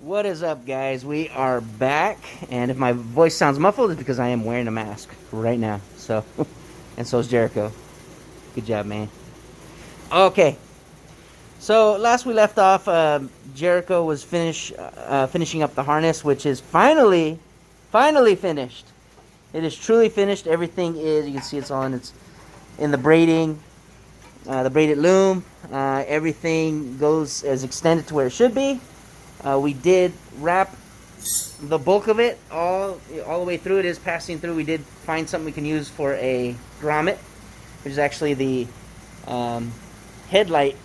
What is up, guys? We are back, and if my voice sounds muffled, it's because I am wearing a mask right now. So, and so is Jericho. Good job, man. Okay, so last we left off, Jericho was finishing up the harness, which is finally finished. It is truly finished. Everything is, you can see it's in the braiding, the braided loom. Everything goes as extended to where it should be. We did wrap the bulk of it all the way through. It is passing through. We did find something we can use for a grommet, which is actually the headlight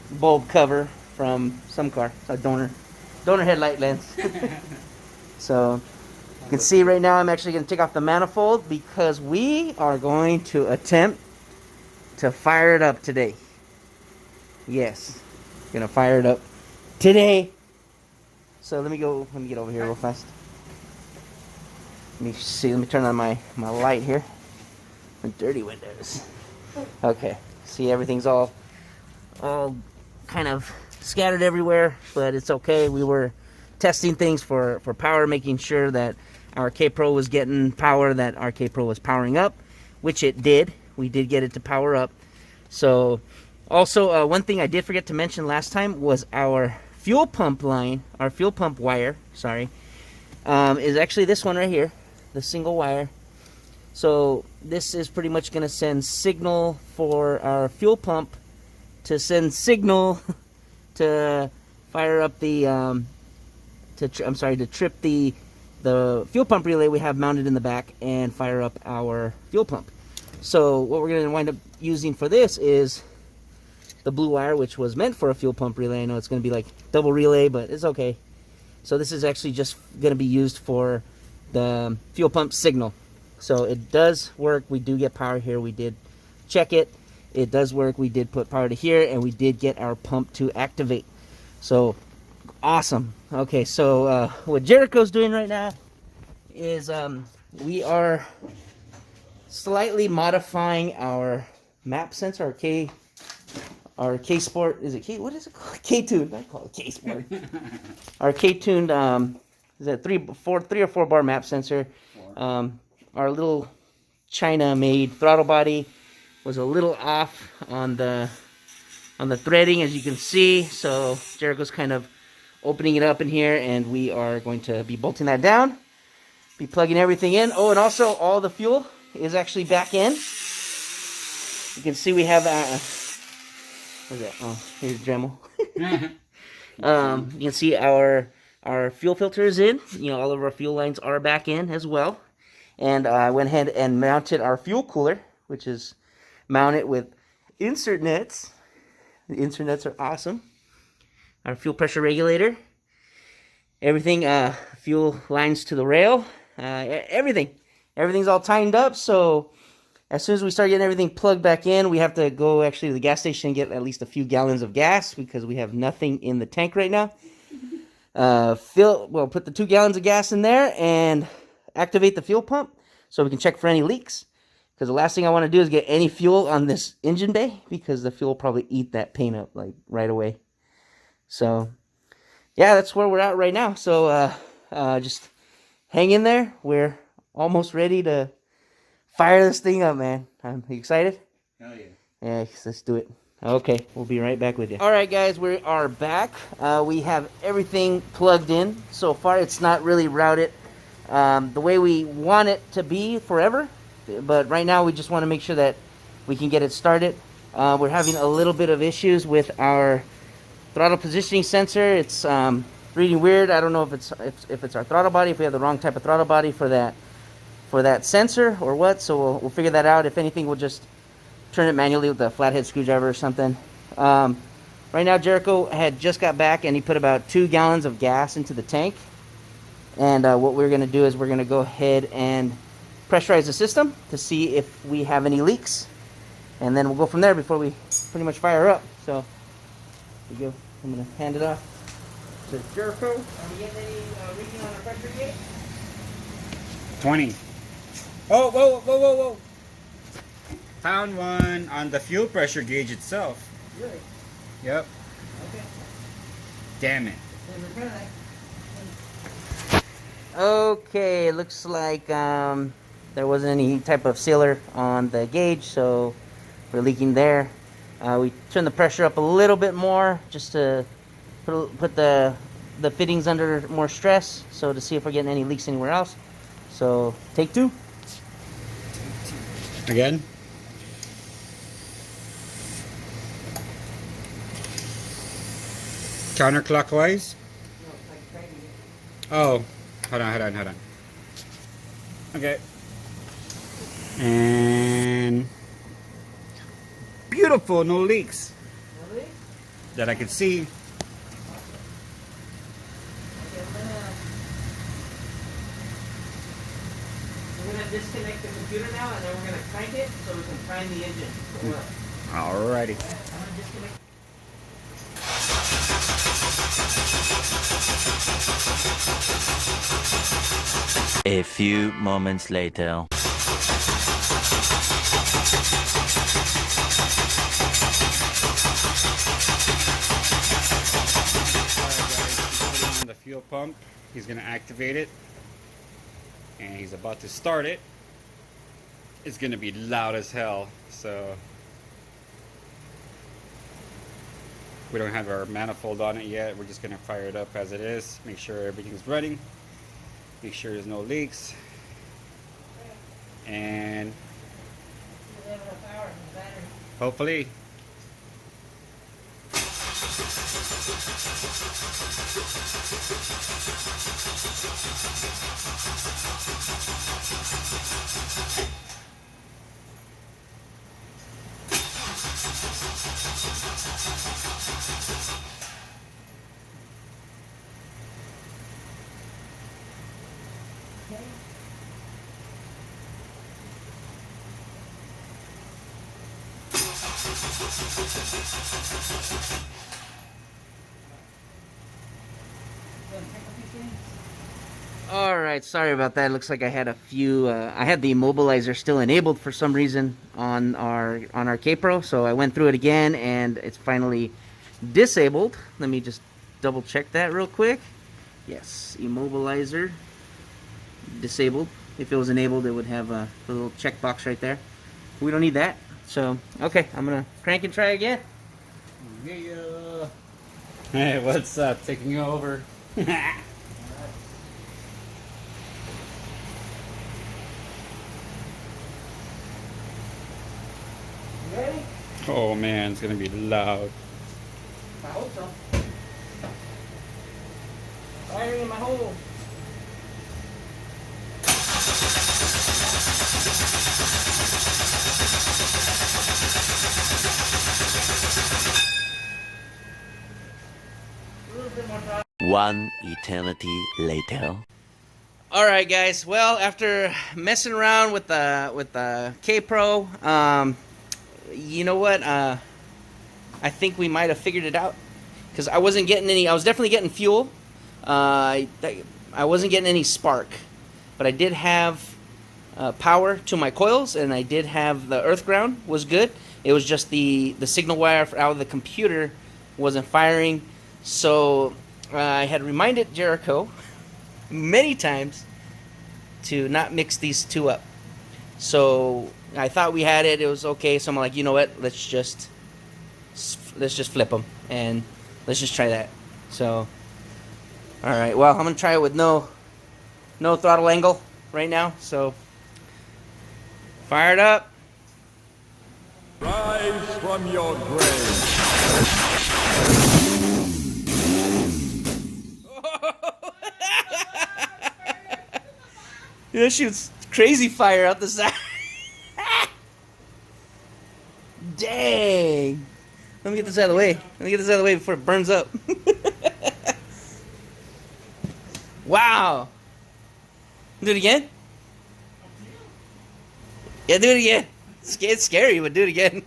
bulb cover from some car. It's a donor headlight lens. So you can see right now I'm actually going to take off the manifold because we are going to attempt to fire it up today. Yes, gonna fire it up today. So let me get over here real fast. Let me turn on my light here. The dirty windows. Okay, see, everything's all kind of scattered everywhere, but it's okay. We were testing things for power, making sure that our K-Pro was getting power, that our K-Pro was powering up, which it did. We did get it to power up. So also, one thing I did forget to mention last time was our fuel pump line, our fuel pump wire, sorry, is actually this one right here, the single wire. So this is pretty much going to send signal for our fuel pump to send signal to fire up the, to trip the fuel pump relay we have mounted in the back and fire up our fuel pump. So what we're going to wind up using for this is the blue wire, which was meant for a fuel pump relay. I know it's going to be like double relay, but it's okay. So this is actually just going to be used for the fuel pump signal. So it does work. We do get power here. We did check it. It does work. We did put power to here, and we did get our pump to activate. So awesome. Okay, so what Jericho's doing right now is we are slightly modifying our map sensor, our K-Sport, is it K, what is it called? K-Tuned, I call it K-Sport. Our K-Tuned, is that 3 or 4 bar map sensor. Our little China-made throttle body was a little off on the threading, as you can see. So Jericho's kind of opening it up in here, and we are going to be bolting that down, be plugging everything in. Oh, and also all the fuel is actually back in. You can see we have what is that? Oh, here's Dremel. You can see our fuel filter is in. You know, all of our fuel lines are back in as well. And I went ahead and mounted our fuel cooler, which is mounted with insert nuts. The insert nuts are awesome. Our fuel pressure regulator. Everything, fuel lines to the rail. Everything's all tightened up. So as soon as we start getting everything plugged back in, we have to go actually to the gas station and get at least a few gallons of gas because we have nothing in the tank right now. Put the 2 gallons of gas in there and activate the fuel pump so we can check for any leaks. Because the last thing I want to do is get any fuel on this engine bay because the fuel will probably eat that paint up like right away. So yeah, that's where we're at right now. So just hang in there. We're almost ready to fire this thing up, man. Are you excited? Hell yeah. Yeah, let's do it. Okay, we'll be right back with you. All right, guys, we are back. We have everything plugged in. So far, it's not really routed the way we want it to be forever. But right now, we just want to make sure that we can get it started. We're having a little bit of issues with our throttle positioning sensor. It's reading weird. I don't know if it's our throttle body, if we have the wrong type of throttle body for that sensor or what. So we'll figure that out. If anything, we'll just turn it manually with a flathead screwdriver or something. Right now, Jericho had just got back and he put about 2 gallons of gas into the tank. And what we're going to do is we're going to go ahead and pressurize the system to see if we have any leaks. And then we'll go from there before we pretty much fire up. So, here we go. I'm going to hand it off to Jericho. Are we getting any reading on our pressure gauge? 20. Oh, whoa. Found one on the fuel pressure gauge itself. Really? Yep. Okay. Damn it. Then return that. Okay, looks like there wasn't any type of sealer on the gauge, so we're leaking there. We turned the pressure up a little bit more just to put the fittings under more stress, so to see if we're getting any leaks anywhere else. So take two. Again. Counterclockwise. Oh, hold on. Okay. And beautiful, no leaks. Really? That I can see. Okay, we're gonna disconnect the computer now, and then we're gonna crank it so we can prime the engine. Alrighty. I'm gonna disconnect. A few moments later. On the fuel pump, he's gonna activate it, and he's about to start it. It's gonna be loud as hell, so we don't have our manifold on it yet. We're just gonna fire it up as it is, make sure everything's running, make sure there's no leaks, and hopefully. All right, sorry about that. Looks like I had a few. I had the immobilizer still enabled for some reason on our K-Pro, so I went through it again, and it's finally disabled. Let me just double check that real quick. Yes, immobilizer disabled. If it was enabled, it would have a little checkbox right there. We don't need that. So okay, I'm gonna crank and try again. Yeah. Hey, what's up? Taking over. Ready? Oh man, it's gonna be loud. I hope so. Firing in my hole. One eternity later. All right, guys. Well, after messing around with the K-Pro, you know what? I think we might have figured it out, because I wasn't getting any. I was definitely getting fuel. I wasn't getting any spark, but I did have power to my coils, and I did have the earth ground was good. It was just the signal wire out of the computer wasn't firing. So I had reminded Jericho many times to not mix these two up. So I thought we had it. It was okay. So I'm like, you know what? Let's just flip them, and let's just try that. So, all right. Well, I'm gonna try it with no throttle angle right now. So, fire it up. Rise from your grave. That shoots crazy fire out the side. Dang. Let me get this out of the way. Let me get this out of the way before it burns up. Wow. Do it again? Yeah, do it again. It's scary, but do it again.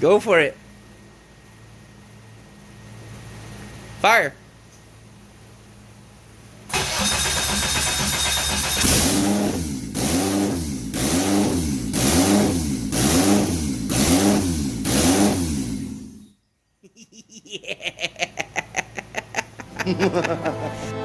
Go for it. Fire. Yeah.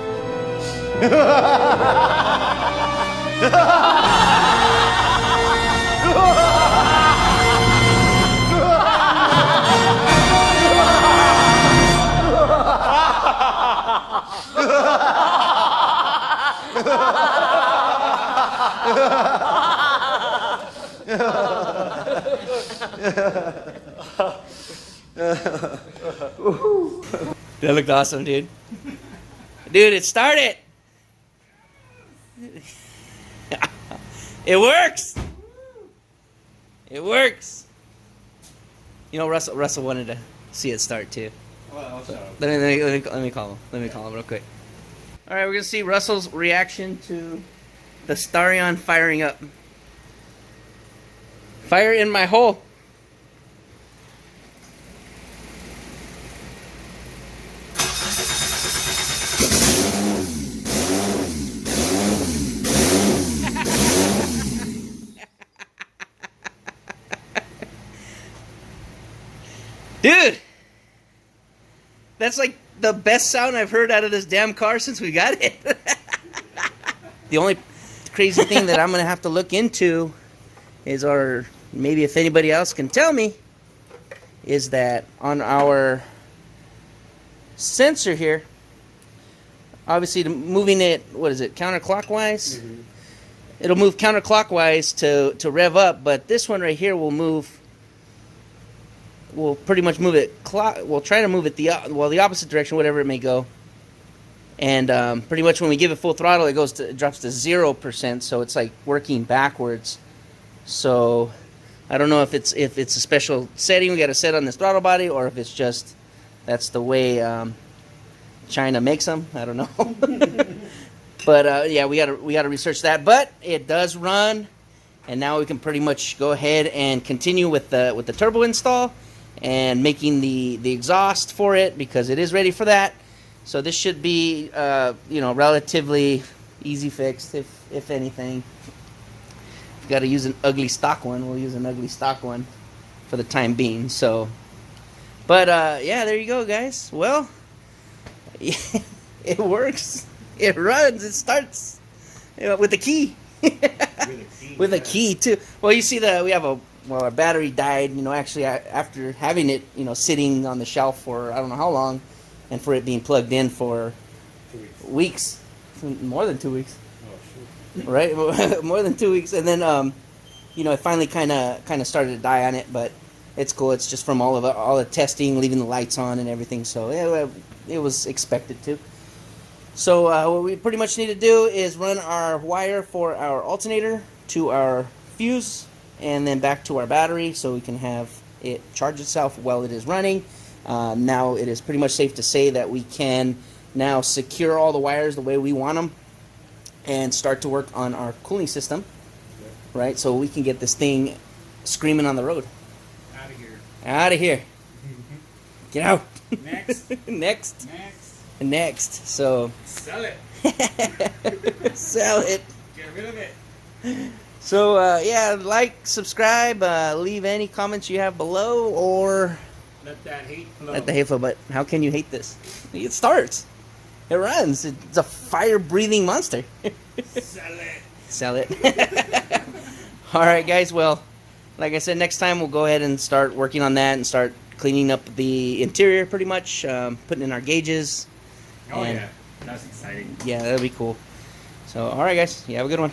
That looked awesome, dude. Dude, it started. It works. It works. You know, Russell wanted to see it start too. Well, so. Let me call him. Let me call him real quick. All right, we're gonna see Russell's reaction to the Starion firing up. Fire in my hole. Dude, that's like the best sound I've heard out of this damn car since we got it. The only crazy thing that I'm going to have to look into is, or maybe if anybody else can tell me, is that on our sensor here, obviously moving it, what is it, counterclockwise? Mm-hmm. It'll move counterclockwise to rev up, but this one right here will move. We'll pretty much move it. We'll try to move it the opposite direction, whatever it may go. And pretty much when we give it full throttle, it drops to 0%. So it's like working backwards. So I don't know if it's a special setting we got to set on this throttle body, or if it's just that's the way China makes them. I don't know. But yeah, we gotta research that. But it does run, and now we can pretty much go ahead and continue with the turbo install and making the exhaust for it, because it is ready for that. So this should be relatively easy fixed, if anything. If we got to use an ugly stock one, we'll use an ugly stock one for the time being. So, but yeah, there you go, guys. Well, it works. It runs. It starts with the key. With a key too. Well, you see our battery died, actually after having it, sitting on the shelf for I don't know how long, and for it being plugged in for 2 weeks, more than 2 weeks. Oh, shoot. Right? More than 2 weeks. And then, it finally kind of started to die on it, but it's cool. It's just from all the testing, leaving the lights on and everything. So it was expected to. So what we pretty much need to do is run our wire for our alternator to our fuse, and then back to our battery so we can have it charge itself while it is running. Now it is pretty much safe to say that we can now secure all the wires the way we want them and start to work on our cooling system, right? So we can get this thing screaming on the road. Out of here. Out of here. Get out. Next. Next. Next. Next. So. Sell it. Sell it. Get rid of it. So, yeah, like, subscribe, leave any comments you have below, or let that hate flow. Let the hate flow. But how can you hate this? It starts. It runs. It's a fire-breathing monster. Sell it. Sell it. All right, guys. Well, like I said, next time we'll go ahead and start working on that and start cleaning up the interior pretty much, putting in our gauges. Oh, yeah. That's exciting. Yeah, that'll be cool. So, all right, guys. You have a good one.